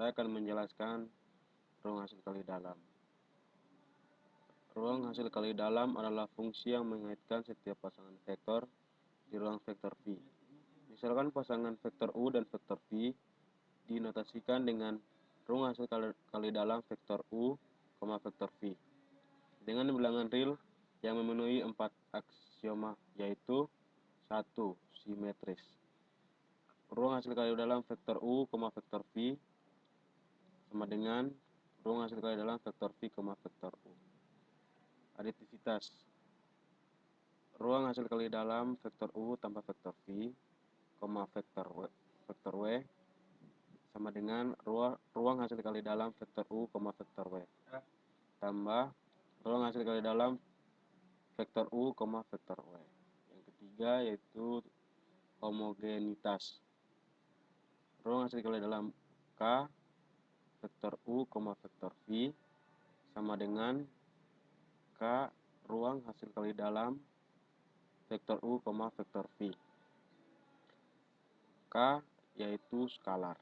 Saya akan menjelaskan ruang hasil kali dalam. Ruang hasil kali dalam adalah fungsi yang mengaitkan setiap pasangan vektor di ruang vektor V. Misalkan pasangan vektor U dan vektor V dinotasikan dengan ruang hasil kali dalam vektor U, vektor V dengan bilangan real yang memenuhi 4 aksioma, yaitu 1. Simetris. Ruang hasil kali dalam vektor U, vektor V sama dengan ruang hasil kali dalam vektor V, vektor U. Aditivitas. Ruang hasil kali dalam vektor U tambah vektor V, vektor W sama dengan ruang hasil kali dalam vektor U, vektor W tambah ruang hasil kali dalam vektor U, vektor W. Yang ketiga yaitu homogenitas. Ruang hasil kali dalam K vektor U, vektor V sama dengan K ruang hasil kali dalam vektor U, vektor V. K yaitu skalar.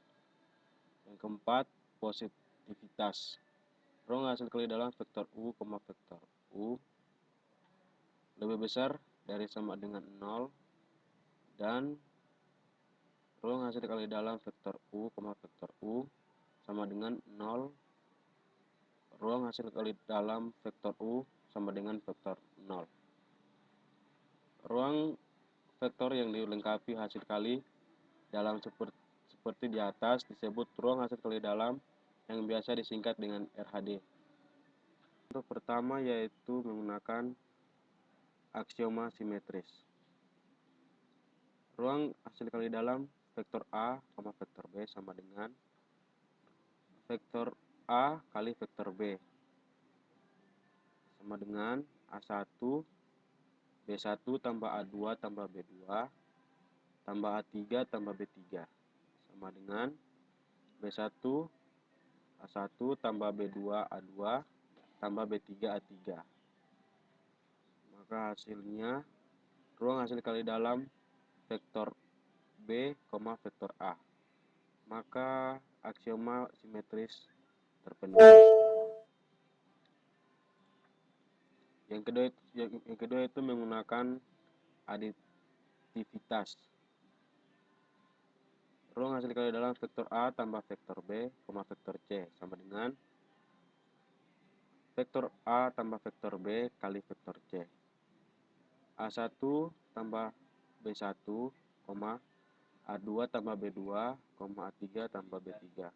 Yang keempat, positivitas. Ruang hasil kali dalam vektor U, vektor U lebih besar dari sama dengan 0 dan ruang hasil kali dalam vektor U, vektor U sama dengan 0. Ruang hasil kali dalam vektor U sama dengan vektor 0. Ruang vektor yang dilengkapi hasil kali dalam seperti di atas disebut ruang hasil kali dalam yang biasa disingkat dengan RHD. Untuk pertama yaitu menggunakan aksioma simetris. Ruang hasil kali dalam vektor A, vektor B sama dengan vektor A kali vektor B sama dengan A1 B1 tambah A2 tambah B2 tambah A3 tambah B3 sama dengan B1 A1 tambah B2 A2 tambah B3 A3. Maka hasilnya ruang hasil kali dalam vektor B, vektor A. Maka aksioma simetris terpenuhi. Yang kedua itu menggunakan aditivitas. Ruang hasil kali dalam vektor A tambah vektor B, vektor C sama dengan vektor A tambah vektor B kali vektor C. A1 tambah B1, A2 tambah B2, A3 tambah B3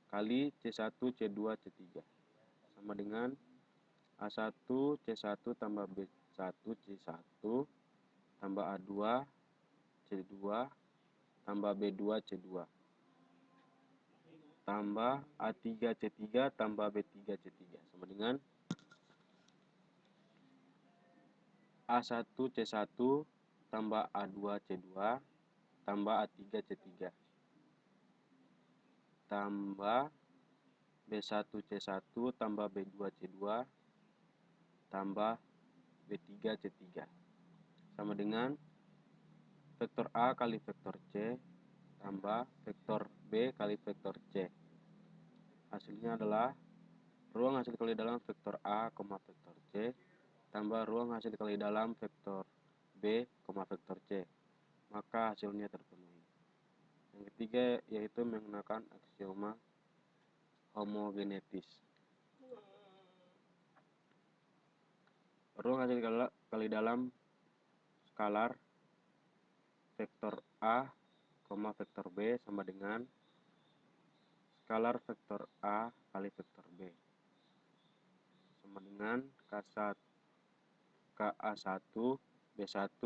kali C1, C2, C3 sama dengan A1 C1 tambah B1 C1 tambah A2 C2 tambah B2 C2 tambah A3 C3 tambah B3 C3 sama dengan A1 C1 tambah A2 C2 tambah A3 C3 tambah B1 C1 tambah B2 C2 tambah B3 C3 sama dengan vektor A kali vektor C tambah vektor B kali vektor C. Hasilnya adalah ruang hasil kali dalam vektor A, vektor C tambah ruang hasil kali dalam vektor B, vektor C. Maka hasilnya terpenuhi. Yang ketiga yaitu menggunakan aksioma homogenetis. Ruang hasil kali dalam skalar vektor A, vektor B sama dengan skalar vektor A kali vektor B sama dengan KA1 B1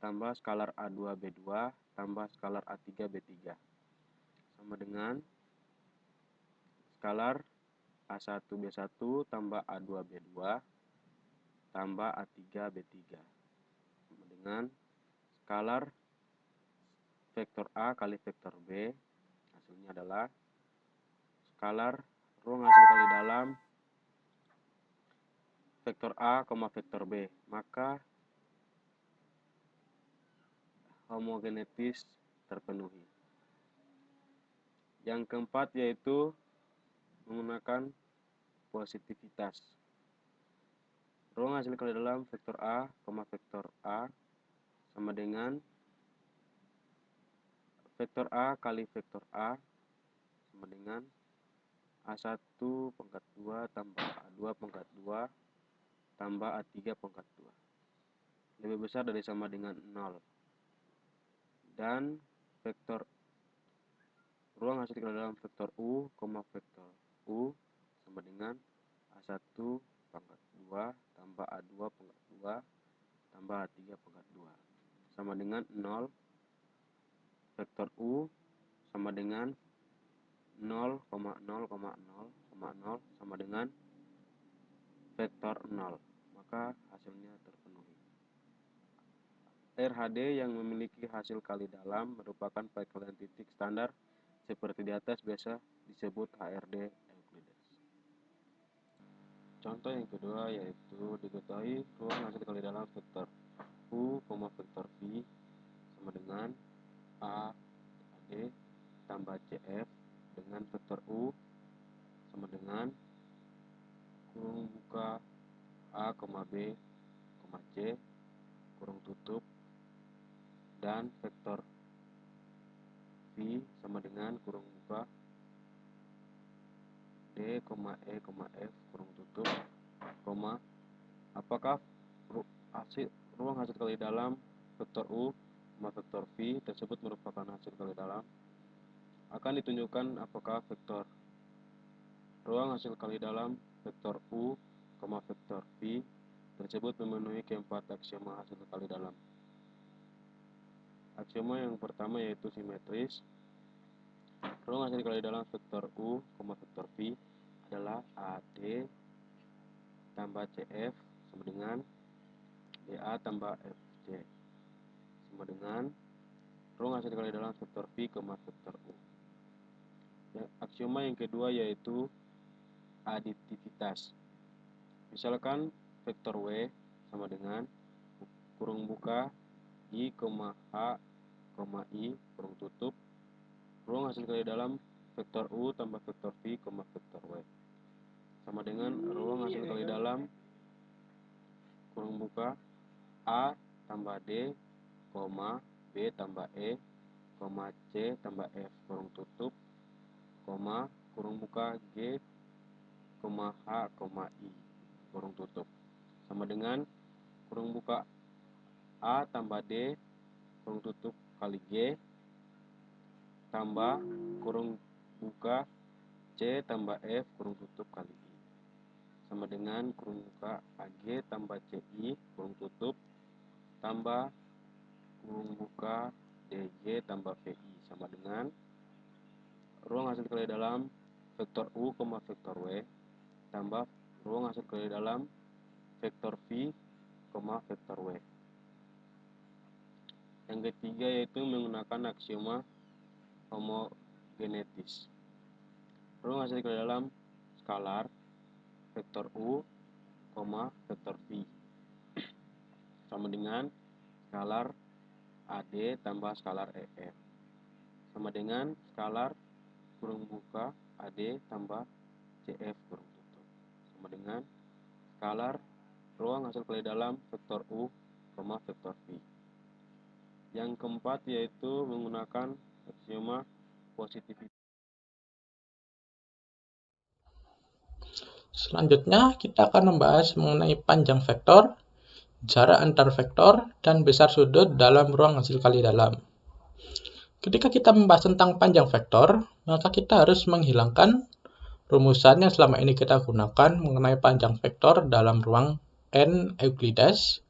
tambah skalar A2B2 tambah skalar A3B3 sama dengan skalar A1B1 tambah A2B2 tambah A3B3 sama dengan skalar vektor A kali vektor B, hasilnya adalah skalar ruang hasil kali dalam vektor A, vektor B. Maka homogenetis terpenuhi. Yang keempat yaitu menggunakan positivitas. Ruang hasil kali dalam vektor A, vektor A sama dengan vektor A kali vektor A sama dengan A1 pangkat 2 tambah A2 pangkat 2 tambah A3 pangkat 2. Lebih besar dari sama dengan 0. Dan vektor ruang hasil kali dalam vektor U, vektor U sama dengan A1 pangkat 2 tambah A2 pangkat 2 tambah A3 pangkat 2 sama dengan 0. Vektor U sama dengan 0,0,0,0 sama dengan vektor 0. Maka hasilnya terpenuhi. RHD yang memiliki hasil kali dalam merupakan perkalian titik standar seperti di atas biasa disebut HRD Euclides. Contoh yang kedua yaitu diketahui ruang hasil kali dalam vektor U, vektor V sama dengan AD tambah CF dengan vektor U sama dengan kurung buka A, B, C kurung tutup dan vektor V sama dengan kurung buka D, E, F kurung tutup, apakah ruang hasil kali dalam vektor U, vektor V tersebut merupakan hasil kali dalam? Akan ditunjukkan apakah vektor ruang hasil kali dalam vektor U, vektor V tersebut memenuhi keempat aksioma hasil kali dalam. Aksioma yang pertama yaitu simetris. Ruang hasil kali dalam vektor U, vektor V adalah AD tambah CF sama dengan DA tambah FC sama dengan ruang hasil kali dalam vektor V, vektor U. Aksioma yang kedua yaitu aditivitas. Misalkan vektor W sama dengan kurung buka I, H, I kurung tutup ruang hasil kali dalam vektor U tambah vektor V, vektor W sama dengan ruang hasil kali dalam kurung buka A tambah D, B tambah E, C tambah F kurung tutup, kurung buka G, H, I kurung tutup sama dengan kurung buka A tambah D kurung tutup kali G tambah kurung buka C tambah F kurung tutup kali I sama dengan kurung buka AG tambah CI kurung tutup tambah kurung buka DG tambah VI sama dengan ruang hasil kali dalam vektor U, vektor W tambah ruang hasil kali dalam vektor V, vektor W. Yang ketiga yaitu menggunakan aksioma homogenetis. Ruang hasil kali dalam skalar vektor U, vektor V sama dengan skalar AD tambah skalar EF sama dengan skalar kurung buka AD tambah CF kurung tutup sama dengan skalar ruang hasil kali dalam vektor U, vektor V. Yang keempat yaitu menggunakan aksioma positivitas. Selanjutnya kita akan membahas mengenai panjang vektor, jarak antar vektor, dan besar sudut dalam ruang hasil kali dalam. Ketika kita membahas tentang panjang vektor, maka kita harus menghilangkan rumusan yang selama ini kita gunakan mengenai panjang vektor dalam ruang N Euclides,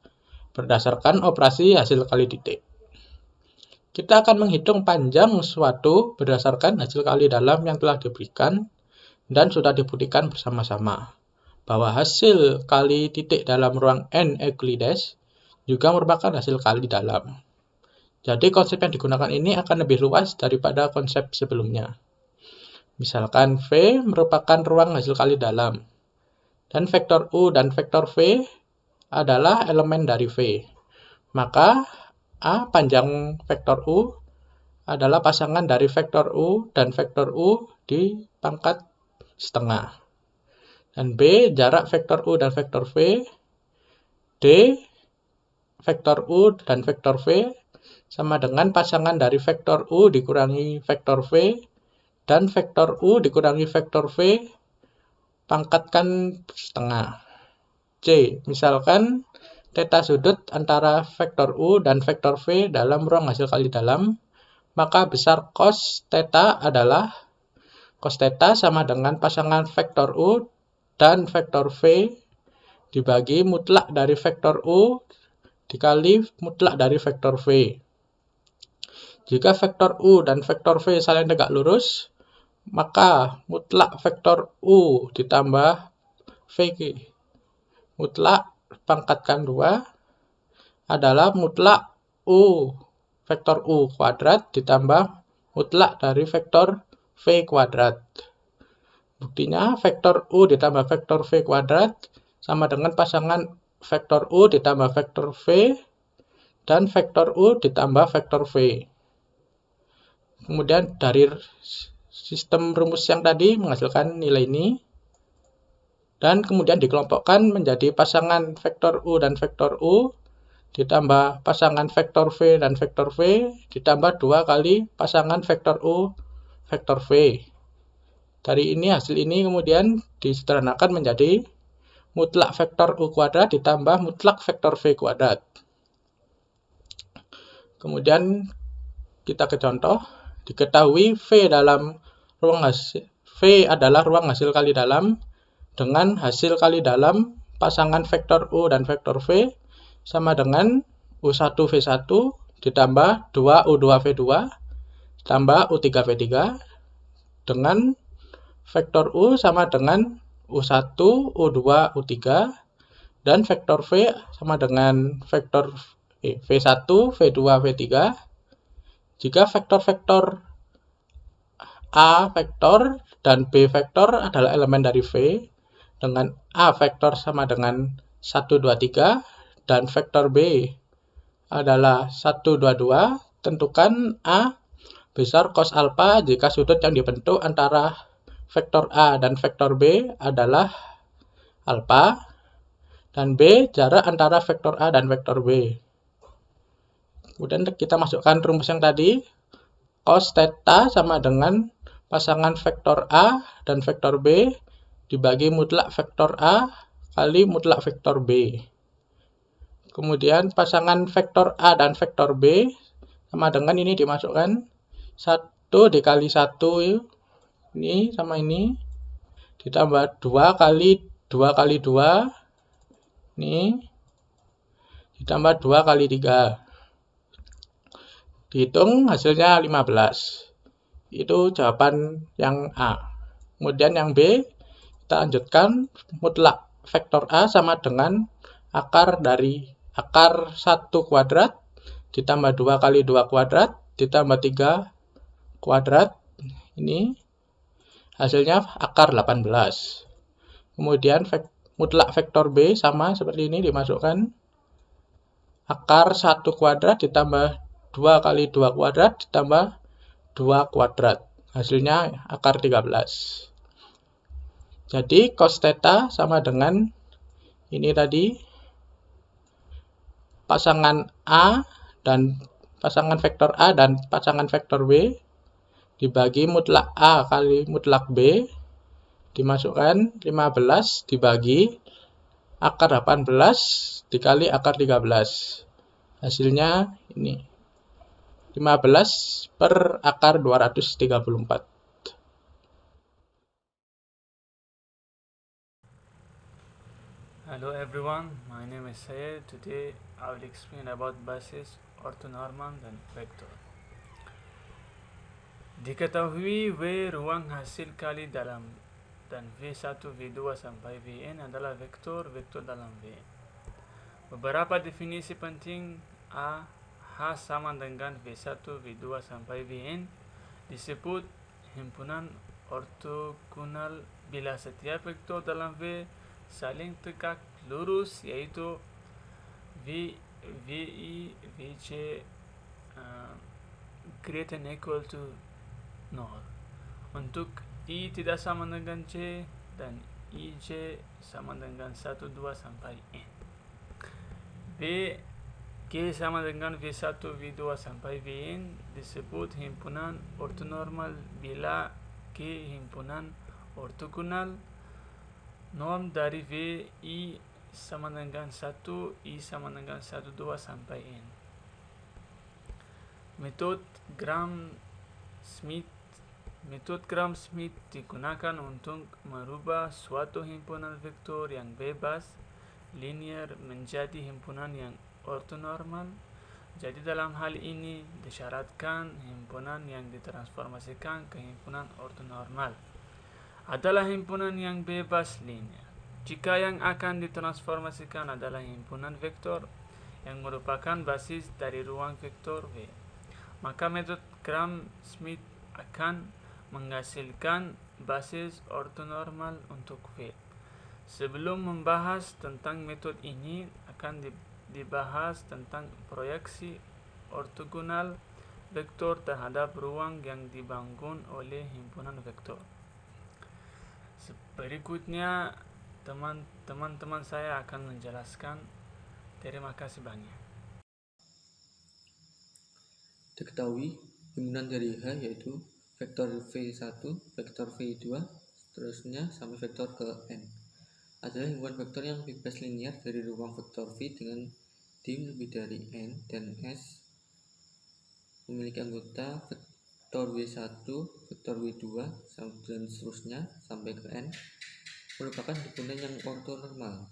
berdasarkan operasi hasil kali titik. Kita akan menghitung panjang suatu berdasarkan hasil kali dalam yang telah diberikan dan sudah dibuktikan bersama-sama bahwa hasil kali titik dalam ruang N Euclides juga merupakan hasil kali dalam. Jadi konsep yang digunakan ini akan lebih luas daripada konsep sebelumnya. Misalkan V merupakan ruang hasil kali dalam, dan vektor U dan vektor V adalah elemen dari V. Maka A panjang vektor U adalah pasangan dari vektor U dan vektor U di pangkat setengah. Dan B jarak vektor U dan vektor V. D vektor U dan vektor V sama dengan pasangan dari vektor U dikurangi vektor V dan vektor U dikurangi vektor V pangkatkan setengah. C. Misalkan theta sudut antara vektor U dan vektor V dalam ruang hasil kali dalam, maka besar cos theta adalah cos theta sama dengan pasangan vektor U dan vektor V dibagi mutlak dari vektor U dikali mutlak dari vektor V. Jika vektor U dan vektor V saling tegak lurus, maka mutlak vektor U ditambah V mutlak pangkatkan 2 adalah mutlak U vektor U kuadrat ditambah mutlak dari vektor V kuadrat. Buktinya vektor U ditambah vektor V kuadrat sama dengan pasangan vektor U ditambah vektor V dan vektor U ditambah vektor V. Kemudian dari sistem rumus yang tadi menghasilkan nilai ini. Dan kemudian dikelompokkan menjadi pasangan vektor U dan vektor U ditambah pasangan vektor V dan vektor V ditambah 2 kali pasangan vektor U vektor V. Dari ini hasil ini kemudian disederhanakan menjadi mutlak vektor U kuadrat ditambah mutlak vektor V kuadrat. Kemudian kita ke contoh. Diketahui V adalah ruang hasil kali dalam dengan hasil kali dalam pasangan vektor U dan vektor V sama dengan U1 V1 ditambah 2U2 V2 tambah U3 V3 dengan vektor U sama dengan U1 U2 U3 dan vektor V sama dengan vektor V1 V2 V3. Jika vektor-vektor A vektor dan B vektor adalah elemen dari V dengan A vektor sama dengan 1, 2, 3 dan vektor B adalah 1, 2, 2, tentukan A besar cos alpha jika sudut yang dibentuk antara vektor A dan vektor B adalah alpha dan B jarak antara vektor A dan vektor B. Kemudian kita masukkan rumus yang tadi, cos theta sama dengan pasangan vektor A dan vektor B dibagi mutlak vektor A kali mutlak vektor B. Kemudian pasangan vektor A dan vektor B sama dengan ini dimasukkan 1 dikali 1 ini sama ini ditambah 2 kali 2 kali 2 ini ditambah 2 kali 3. Dihitung hasilnya 15. Itu jawaban yang A. Kemudian yang B, kita lanjutkan mutlak vektor A sama dengan akar dari akar 1 kuadrat ditambah 2 kali 2 kuadrat ditambah 3 kuadrat. Ini hasilnya akar 18. Kemudian mutlak vektor B sama seperti ini dimasukkan akar 1 kuadrat ditambah 2 kali 2 kuadrat ditambah 2 kuadrat. Hasilnya akar 13. Jadi cos theta sama dengan ini tadi pasangan A dan pasangan vektor A dan pasangan vektor B dibagi mutlak A kali mutlak B dimasukkan 15 dibagi akar 18 dikali akar 13. Hasilnya ini 15 per akar 234. Hello everyone, my name is Syed. Today I will explain about basis, orthonormal, dan vektor. Diketahui V ruang hasil kali dalam dan V1, V2 sampai Vn adalah vektor-vektor dalam V. Beberapa definisi penting. A. H sama dengan V1, V2 sampai Vn disebut himpunan ortogonal bila setiap vektor dalam V saling tegak lurus, yaitu V, VI, VJ greater than equal to 0. Untuk I tidak sama dengan J dan IJ sama dengan 1, 2 sampai N. B. G sama dengan V1, V2 sampai Vn disebut himpunan ortonormal bila G himpunan ortogonal. Norm dari V I sama dengan 1, I sama dengan 1, 2 sampai N. Metode Gram-Schmidt digunakan untuk merubah suatu himpunan vektor yang bebas linear menjadi himpunan yang ortonormal. Jadi dalam hal ini disyaratkan himpunan yang ditransformasikan ke himpunan ortonormal adalah himpunan yang bebas linear. Jika yang akan ditransformasikan adalah himpunan vektor yang merupakan basis dari ruang vektor V, maka metode Gram-Schmidt akan menghasilkan basis ortonormal untuk V. Sebelum membahas tentang metode ini, akan dibahas tentang proyeksi ortogonal vektor terhadap ruang yang dibangun oleh himpunan vektor. Berikutnya teman-teman saya akan menjelaskan. Terima kasih banyak. Diketahui himpunan dari H yaitu vektor V1, vektor V2, seterusnya sampai vektor ke N adalah himpunan vektor yang bebas linear dari ruang vektor V dengan dim lebih dari N dan S, memiliki anggota vektor W1, vektor W2, dan seterusnya sampai ke N, merupakan himpunan yang ortonormal.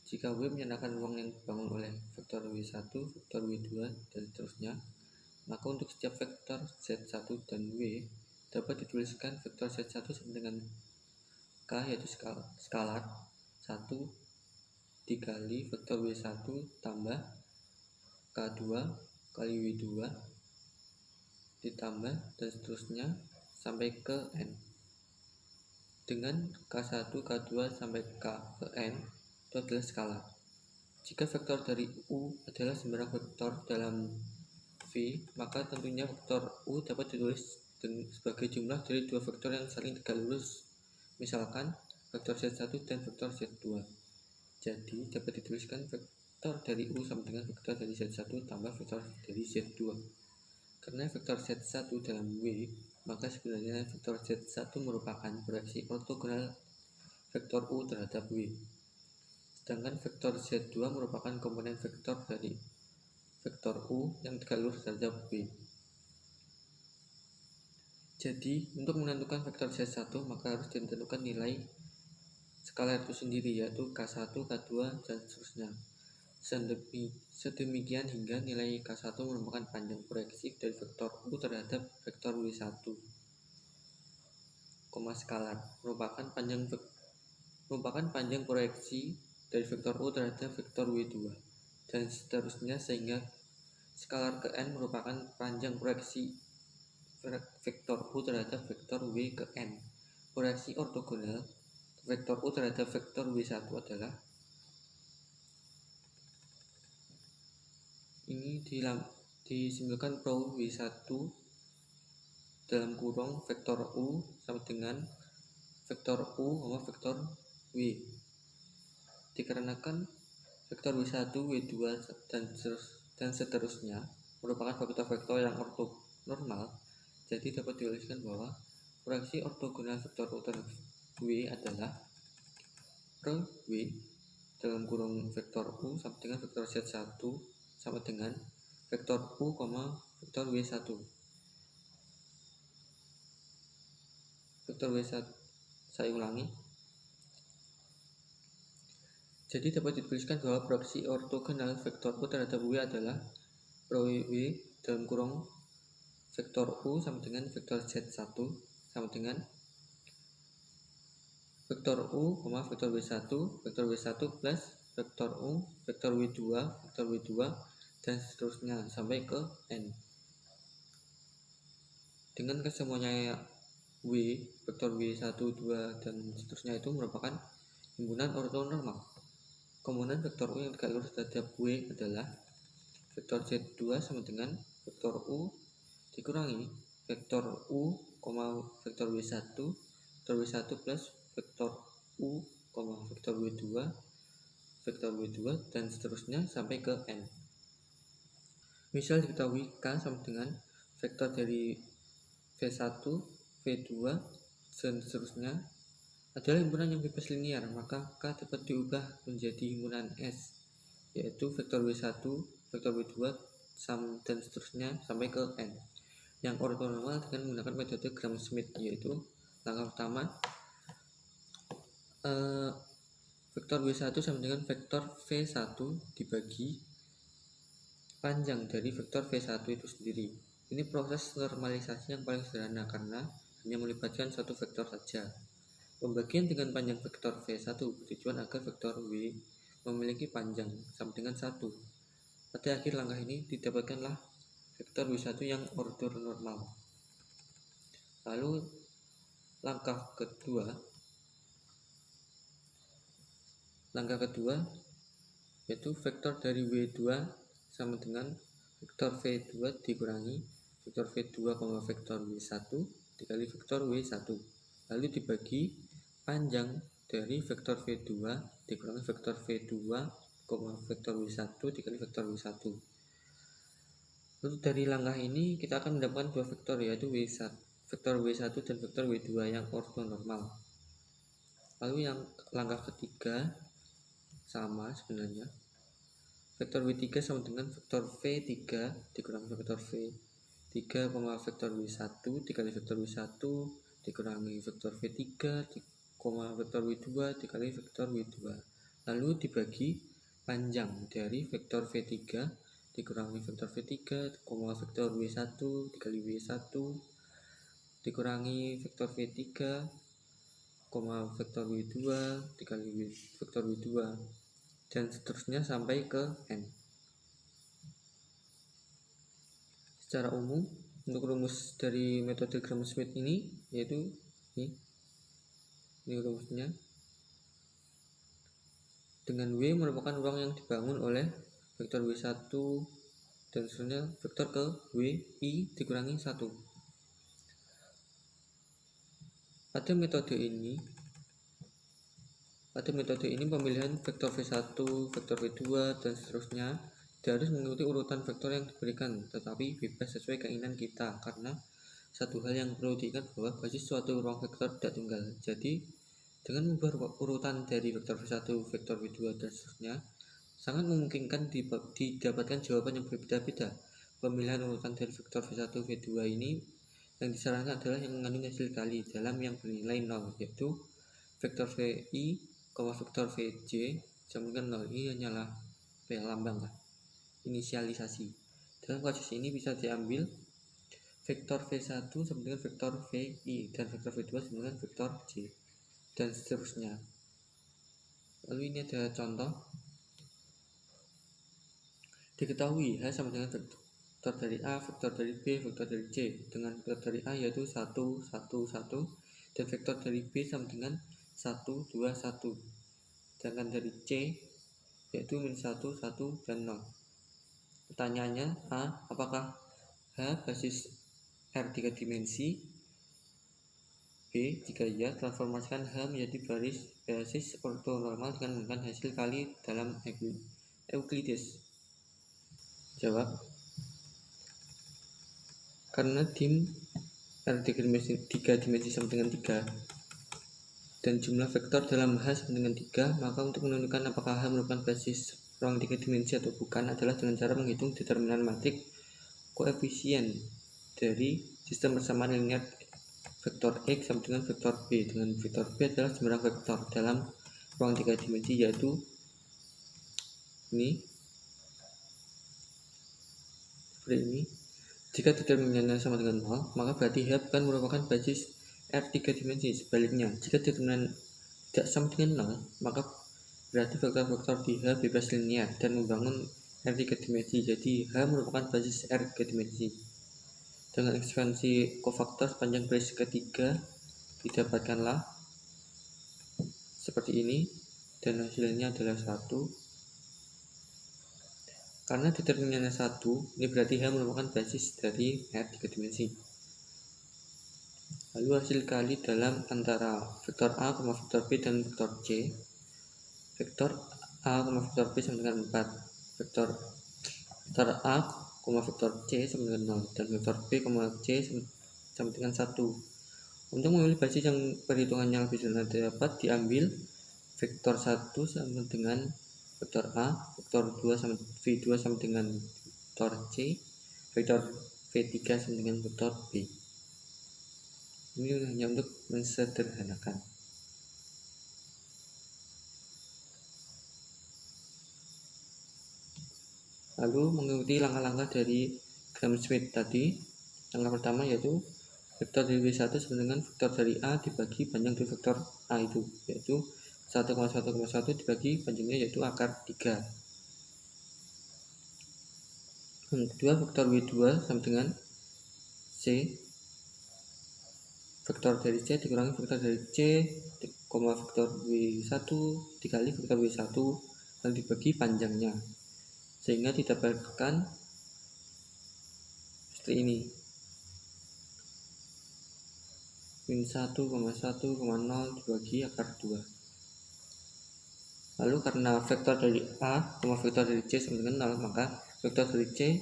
Jika W menyatakan ruang yang dibangun oleh vektor W1, vektor W2, dan seterusnya, maka untuk setiap vektor Z1 dan W dapat dituliskan vektor Z1 sama dengan K, yaitu skalar 1 dikali vektor W1 tambah K2 kali W2 ditambah dan seterusnya sampai ke N, dengan K1, K2 sampai K ke N itu adalah skalar. Jika vektor dari U adalah sembarang vektor dalam V, maka tentunya vektor U dapat ditulis sebagai jumlah dari dua vektor yang saling tegak lurus, misalkan vektor Z1 dan vektor Z2. Jadi dapat dituliskan vektor dari U sama dengan vektor dari Z1 tambah vektor dari Z2. Karena vektor Z1 dalam W, maka sebenarnya vektor Z1 merupakan proyeksi ortogonal vektor U terhadap W. Sedangkan vektor Z2 merupakan komponen vektor dari vektor U yang tegak lurus terhadap W. Jadi, untuk menentukan vektor Z1, maka harus ditentukan nilai skalar itu sendiri, yaitu K1, K2, dan seterusnya. Sedemikian hingga nilai K1 merupakan panjang proyeksi dari vektor U terhadap vektor W1, skalar merupakan panjang proyeksi dari vektor U terhadap vektor W2, dan seterusnya, sehingga skalar ke N merupakan panjang proyeksi vektor U terhadap vektor W ke N. Proyeksi ortogonal vektor U terhadap vektor W1 adalah ini disimpulkan pro W1 dalam kurung vektor U sama dengan vektor U sama vektor W, dikarenakan vektor W1, W2, dan seterusnya merupakan vektor-vektor yang ortonormal. Jadi dapat dituliskan bahwa proyeksi ortogonal vektor U terhadap W adalah pro W dalam kurung vektor U sama dengan vektor Z1 sama dengan vektor U, vektor W1. Vektor W1, saya ulangi. Jadi dapat dituliskan bahwa proyeksi ortogonal vektor U terhadap W adalah Pro W dalam kurung vektor U sama dengan vektor Z1 sama dengan vektor U, vektor W1 plus vektor U, vektor W2, dan seterusnya sampai ke N. Dengan kesemuanya W, vektor W1, 2, dan seterusnya itu merupakan himpunan ortonormal. Komponen vektor U yang dikali terhadap W adalah vektor Z2 sama dengan vektor U dikurangi vektor U, vektor W1 plus vektor U, vektor W2, dan seterusnya sampai ke N. Misal diketahui K sama dengan vektor dari V1, V2, dan seterusnya adalah himpunan yang bebas linear, maka K dapat diubah menjadi himpunan S, yaitu vektor W1, vektor W2, dan seterusnya sampai ke N, yang ortonormal dengan menggunakan metode Gram-Schmidt, yaitu langkah pertama, vektor W1 sama dengan vektor V1 dibagi panjang dari vektor V1 itu sendiri. Ini proses normalisasi yang paling sederhana karena hanya melibatkan satu vektor saja. Pembagian dengan panjang vektor V1 bertujuan agar vektor W memiliki panjang sama dengan 1. Pada akhir langkah ini didapatkanlah vektor W1 yang ortonormal. Lalu langkah kedua yaitu vektor dari W2 sama dengan vektor V2 dikurangi vektor V2, vektor W1 dikali vektor W1, lalu dibagi panjang dari vektor V2 dikurangi vektor V2, vektor W1 dikali vektor W1. Lalu dari langkah ini kita akan mendapatkan dua vektor, yaitu vektor W1 dan vektor W2 yang ortonormal. Lalu yang langkah ketiga sama sebenarnya, vektor W3 sama dengan vektor V3 dikurangi vektor V3, vektor W1 dikali vektor W1 dikurangi vektor V3, vektor W2 dikali vektor W2, lalu dibagi panjang dari vektor V3 dikurangi vektor V3, vektor W1 dikali W1 dikurangi vektor V3, vektor W2 dikali vektor W2, dan seterusnya sampai ke N. Secara umum, untuk rumus dari metode Gram-Schmidt ini yaitu ini rumusnya. Dengan W merupakan ruang yang dibangun oleh vektor W1 dan seterusnya vektor ke W I dikurangi 1. Pada metode ini pemilihan vektor V1, vektor V2, dan seterusnya tidak harus mengikuti urutan vektor yang diberikan, tetapi bebas sesuai keinginan kita, karena satu hal yang perlu diingat bahwa basis suatu ruang vektor tidak tunggal. Jadi dengan mengubah urutan dari vektor V1, vektor V2, dan seterusnya sangat memungkinkan didapatkan jawaban yang berbeda-beda. Pemilihan urutan dari vektor V1, V2 ini yang disarankan adalah yang mengandung hasil kali dalam yang bernilai 0, yaitu vektor VI, vektor VJ sama dengan 0. Ini hanyalah lambang inisialisasi. Dalam kasus ini bisa diambil vektor V1 sama dengan vektor VI dan vektor V2 sama dengan vektor J, dan seterusnya. Lalu ini ada contoh. Diketahui H sama dengan vektor dari A, vektor dari B, vektor dari C. Dengan vektor dari A yaitu 1, 1, 1, dan vektor dari B sama dengan 1, 2, 1. Sedangkan dari C yaitu -1, 1, dan 0. Pertanyaannya, apakah H basis R 3 dimensi? B. Jika iya, transformasikan H menjadi basis ortonormal dengan menggunakan hasil kali dalam Euclides. Jawab, karena dim R 3 dimensi sama dengan 3 dan jumlah vektor dalam H sama dengan 3, maka untuk menentukan apakah H merupakan basis ruang 3 dimensi atau bukan adalah dengan cara menghitung determinan matrik koefisien dari sistem persamaan linear vektor X sama dengan vektor B, dengan vektor B adalah sembarang vektor dalam ruang 3 dimensi, yaitu ini seperti ini. Jika determinannya sama dengan 0, maka berarti H bukan merupakan basis R 3 dimensi. Sebaliknya, jika determinan tidak sama dengan 0, maka berarti vektor-vektor di H bebas linear dan membangun R 3 dimensi. Jadi H merupakan basis R 3 dimensi. Dengan ekspansi kofaktor sepanjang baris ketiga didapatkanlah seperti ini, dan hasilnya adalah 1. Karena determinannya 1, ini berarti H merupakan basis dari R 3 dimensi. Lalu hasil kali dalam antara vektor A, vektor B, dan vektor C. Vektor A, vektor B sama dengan 4. Vektor A, vektor C sama dengan 0. Dan vektor B, C sama dengan 1. Untuk memilih basis yang perhitungannya lebih sederhana dapat diambil vektor 1 sama dengan vektor A, vektor 2 sama V2 sama dengan vektor C, vektor V3 sama dengan vektor B. Ini hanya untuk mensederhanakan. Lalu mengikuti langkah-langkah dari Gram-Schmidt tadi. Langkah pertama yaitu vektor dari V1 sama dengan vektor dari A dibagi panjang dari vektor A itu, yaitu 1,1,1 dibagi panjangnya yaitu akar 3. Yang kedua, vektor W2 sama dengan C. Vektor dari C dikurangi vektor dari C, vektor W1 dikali vektor W1 dan dibagi panjangnya, sehingga didapatkan seperti ini. Min 1,1,0 dibagi akar 2. Lalu karena vektor dari A, vektor dari C sama dengan 0, maka vektor dari C,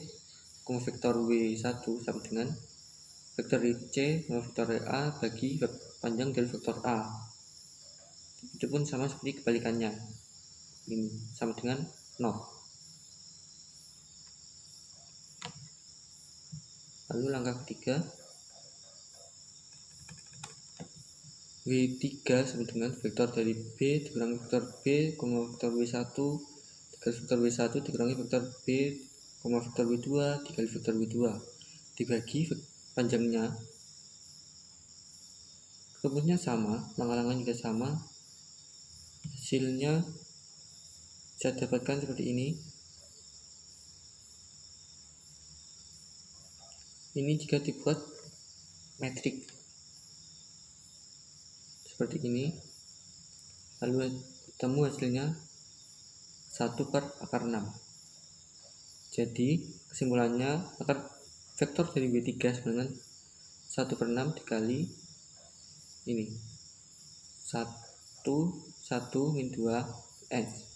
vektor W1 sama dengan vektor dari C, vektor dari A bagi panjang dari vektor A. Itu pun sama seperti kebalikannya. Ini sama dengan 0. Lalu langkah ketiga, W3 sama dengan vektor dari B dikurangi vektor B, vektor W1 dikali vektor W1 dikurangi vektor B, vektor W2 dikali vektor W2 dibagi panjangnya. Rumusnya sama, langkah-langkahnya juga sama. Hasilnya saya dapatkan seperti ini. Ini jika dibuat metrik seperti ini, lalu ketemu hasilnya 1/6. Jadi kesimpulannya akar vektor dari W3 sama dengan 1/6 dikali ini 1 min 2S.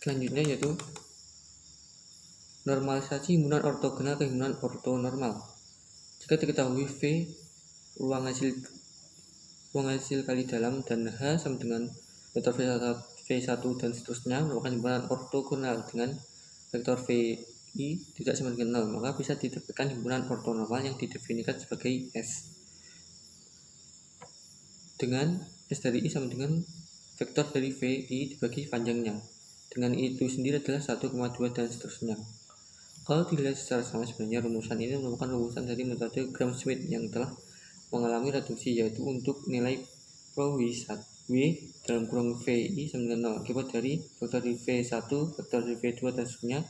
Selanjutnya yaitu normalisasi himpunan ortogonal ke himpunan ortonormal. Jika diketahui V ruang hasil kali dalam dan H sama dengan vektor V1 dan seterusnya merupakan himpunan ortogonal dengan vektor VI tidak sama dengan 0, maka bisa didapatkan himpunan ortonormal yang didefinisikan sebagai S. Dengan S dari I sama dengan vektor dari VI dibagi panjangnya. Dengan itu sendiri adalah 1,2 dan seterusnya. Kalau dilihat secara sama, sebenarnya rumusan ini merupakan rumusan dari metode Gram-Schmidt yang telah mengalami reduksi, yaitu untuk nilai Pro W1 dalam kurung VI sama dengan 0 akibat dari vektor dari V1, vektor dari V2 dan seterusnya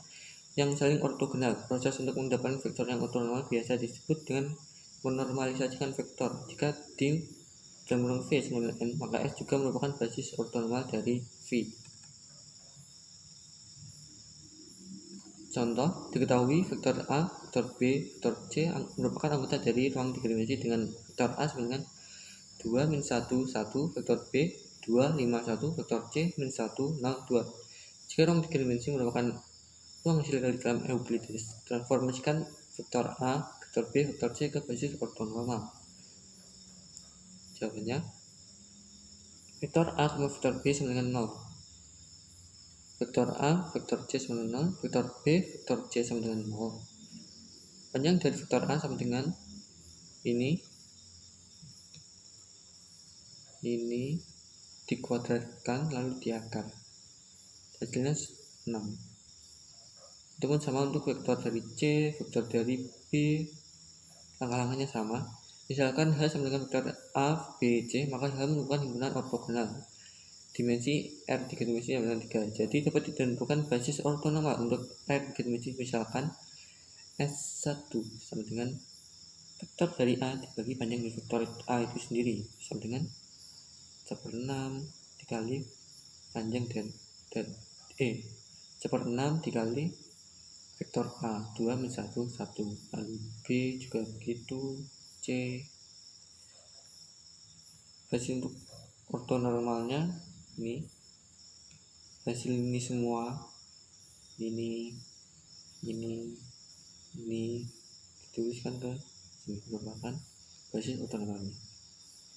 yang saling ortogonal. Proses untuk mendapatkan vektor yang ortonormal biasa disebut dengan menormalisasikan vektor. Jika di dalam kurung V sama dengan N, maka S juga merupakan basis ortonormal dari V. Contoh, diketahui vektor A, vektor B, vektor C merupakan anggota dari ruang 3 dimensi dengan vektor A sama dengan 2, min 1, 1, vektor B, 2, 5, 1, vektor C, min 1, 0, 2. Jika ruang 3 dimensi merupakan ruang hasil kali dalam Euclides, transformasikan vektor A, vektor B, vektor C ke basis ortonormal. Jawabannya, vektor A sama vektor B sama dengan 0. Vektor A, vektor C sama dengan 0, vektor B, vektor C sama dengan 0. Panjang dari vektor A sama dengan ini dikuadratkan lalu diakar. Hasilnya 6. Itu pun sama untuk vektor dari C, vektor dari B, langkah-langkahnya sama. Misalkan H sama dengan vektor A, B, C, maka H merupakan himpunan ortogonal. Dimensi R dimensi sama dengan 3. Jadi dapat ditentukan basis ortonormal untuk R dimensi, misalkan S1 sama dengan vektor dari A dibagi panjang dari vektor A itu sendiri sama dengan 1/6 dikali panjang dan 1/6 dikali vektor A 2 min 1 1, lalu B juga begitu, C. Hasil untuk ortonormalnya ini, hasil ini semua ini dituliskan ke sini merupakan basis ortonormalnya.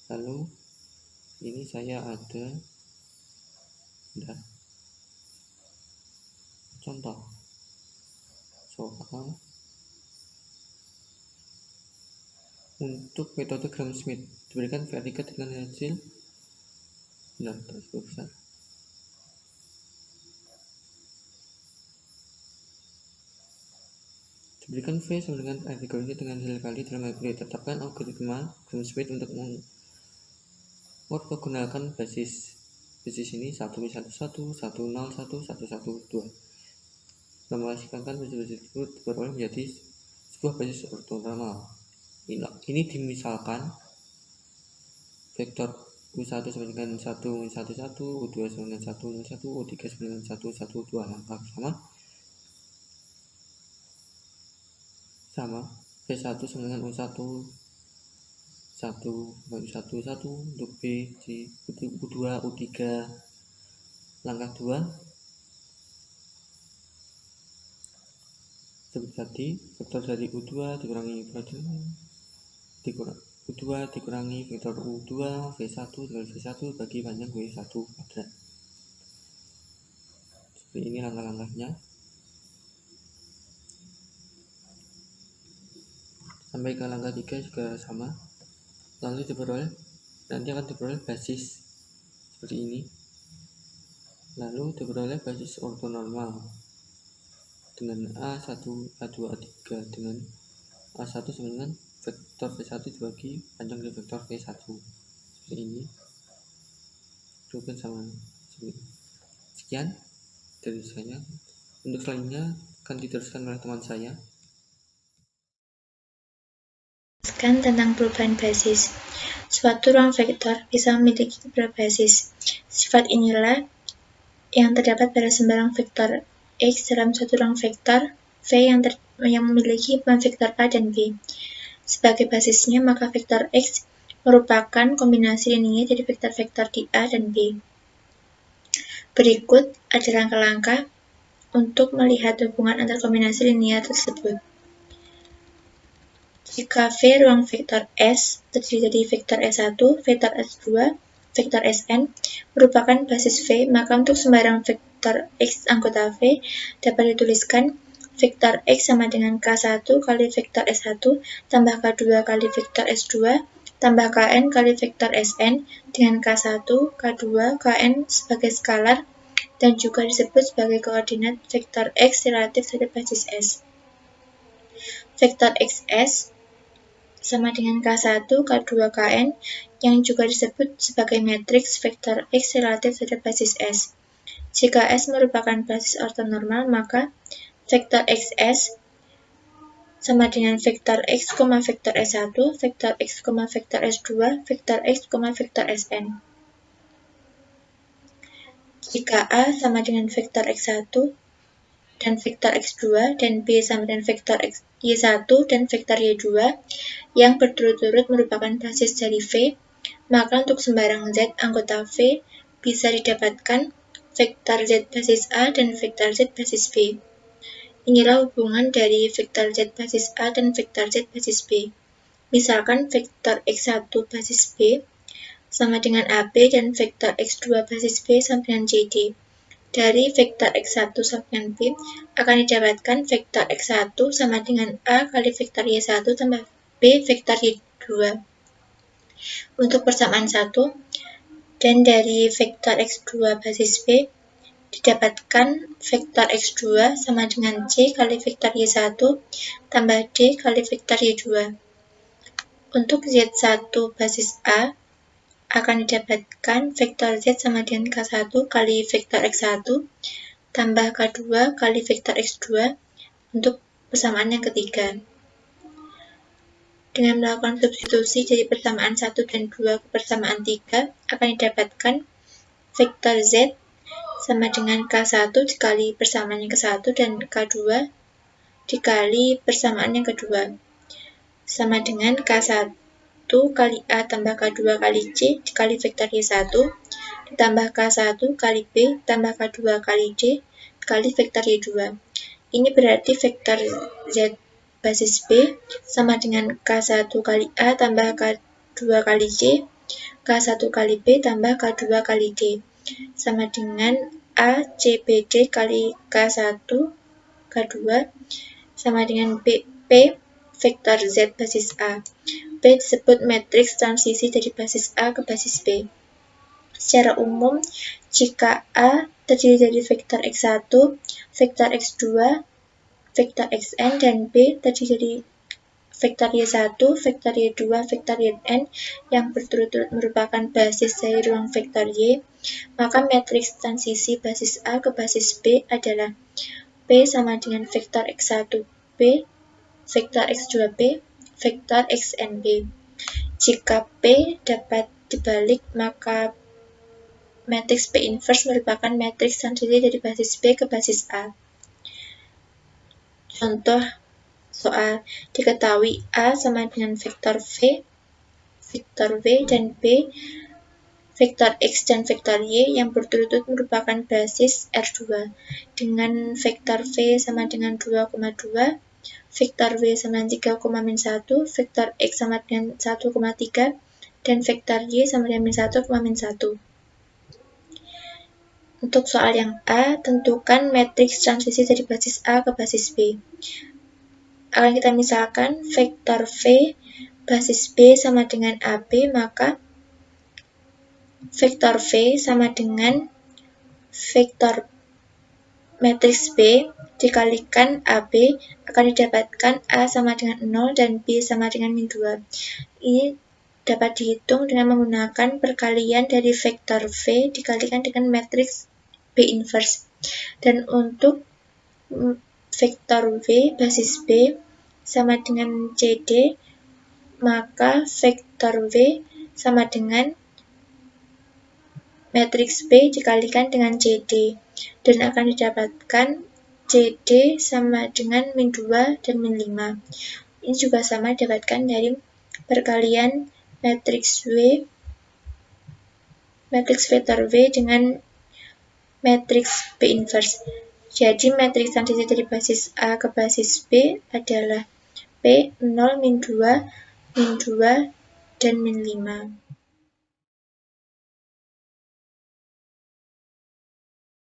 Lalu ini saya ada contoh soal untuk metode Gram-Schmidt diberikan V3 dengan hasil besar. Diberikan V sama dengan V dengan hasil kali dalam hal ini tetapkan algoritma Gram-Schmidt untuk ortogonalkan basis ini 1 min 1 1 1 0 1 1 1 2. Memastikan basis tersebut berubah menjadi sebuah basis ortonormal. Ini dimisalkan vektor U1 sama dengan 1 min 1 1, U2 sama dengan 1 0 1, U3 sama dengan 1 1 2. Langkah sama V1 sama dengan U1 1 1 1 untuk B, C, U2, U3. Langkah 2 seperti tadi, vektor dari U2 dikurangi vektor U2 V1 dengan V1 bagi panjang W1 kuadrat. Seperti ini langkah-langkahnya. Sampai ke langkah 3 juga sama. Lalu nanti akan diperoleh basis seperti ini. Lalu diperoleh basis ortonormal dengan A1, A2, A3 dengan A1 sama dengan vektor V1 dibagi panjang dari vektor V1 seperti ini. Ruben sama sekian dari saya. Untuk selanjutnya akan diteruskan oleh teman saya. Tentang perubahan basis. Suatu ruang vektor bisa memiliki beberapa basis. Sifat inilah yang terdapat pada sembarang vektor X dalam suatu ruang vektor V yang memiliki himpunan vektor A dan B sebagai basisnya, maka vektor X merupakan kombinasi linier dari vektor-vektor di A dan B. Berikut ada langkah-langkah untuk melihat hubungan antar kombinasi linier tersebut. Jika V ruang vektor S terdiri dari vektor S1, vektor S2, vektor Sn merupakan basis V, maka untuk sembarang vektor X anggota V dapat dituliskan vektor X sama dengan K1 kali vektor S1 tambah K2 kali vektor S2 tambah Kn kali vektor Sn dengan K1, K2, Kn sebagai skalar dan juga disebut sebagai koordinat vektor X relatif terhadap basis S. Vektor XS sama dengan K1, K2, Kn yang juga disebut sebagai matriks vektor X relatif terhadap basis S. Jika S merupakan basis ortonormal, maka vektor XS sama dengan vektor X, vektor S1, vektor X, vektor S2, vektor X, vektor Sn. Jika A sama dengan vektor X1 dan vektor X2 dan B sama dengan vektor Y1 dan vektor Y2 yang berturut-turut merupakan basis dari V, maka untuk sembarang Z anggota V bisa didapatkan vektor Z basis A dan vektor Z basis B. Inilah hubungan dari vektor Z basis A dan vektor Z basis B. Misalkan vektor X1 basis B sama dengan AB dan vektor X2 basis B sama dengan JD. Dari vektor X1 sama dengan B akan didapatkan vektor X1 sama dengan A kali vektor Y1 tambah B vektor Y2. Untuk persamaan 1, Dan dari vektor X2 basis B didapatkan vektor X2 sama dengan C kali vektor Y1 tambah D kali vektor Y2. Untuk Z1 basis A akan didapatkan vektor Z sama dengan K1 kali vektor X1 tambah K2 kali vektor X2 untuk persamaan yang ketiga. Dengan melakukan substitusi dari persamaan 1 dan 2 ke persamaan 3 akan didapatkan vektor Z sama dengan K1 dikali persamaan yang ke-1 dan K2 dikali persamaan yang kedua sama dengan K1 kali A tambah K2 kali C dikali vektor Y1 ditambah K1 kali B tambah K2 kali D dikali vektor Y2. Ini berarti vektor Z basis B sama dengan K1 kali A tambah K2 kali C, K1 kali B tambah K2 kali D sama dengan A, C, B, D kali K1, K2 sama dengan P vektor Z basis A. P disebut matriks transisi dari basis A ke basis B. Secara umum, jika A terdiri dari vektor X1, vektor X2, vektor Xn, dan B terdiri dari vektor Y1, vektor Y2, vektor Yn yang berturut-turut merupakan basis dari ruang vektor Y, maka matriks transisi basis A ke basis B adalah P sama dengan vektor X1B, vektor X2B, vektor Xnb. Jika P dapat dibalik, maka matriks P inverse merupakan matriks transisi dari basis B ke basis A. Contoh soal, diketahui A sama dengan vektor V, dan B, vektor X dan vektor Y yang berturut-turut merupakan basis R2, dengan vektor V sama dengan 2,2, vektor W sama dengan 3,-1, vektor X sama dengan 1,3, dan vektor Y sama dengan -1,-1. Untuk soal yang A, tentukan matriks transisi dari basis A ke basis B. Akan kita misalkan vektor V basis B sama dengan AB, maka vektor V sama dengan vektor matriks B dikalikan AB akan didapatkan A sama dengan 0 dan B sama dengan -2. Ini dapat dihitung dengan menggunakan perkalian dari vektor V dikalikan dengan matriks B inverse. Dan untuk vektor V basis B sama dengan CD, maka vektor V sama dengan matriks B dikalikan dengan CD, dan akan didapatkan CD sama dengan -2 dan -5. Ini juga sama didapatkan dari perkalian matriks vektor V dengan matriks B inverse. Jadi matriks transisi dari basis A ke basis B adalah P 0, -2, -2, dan -5.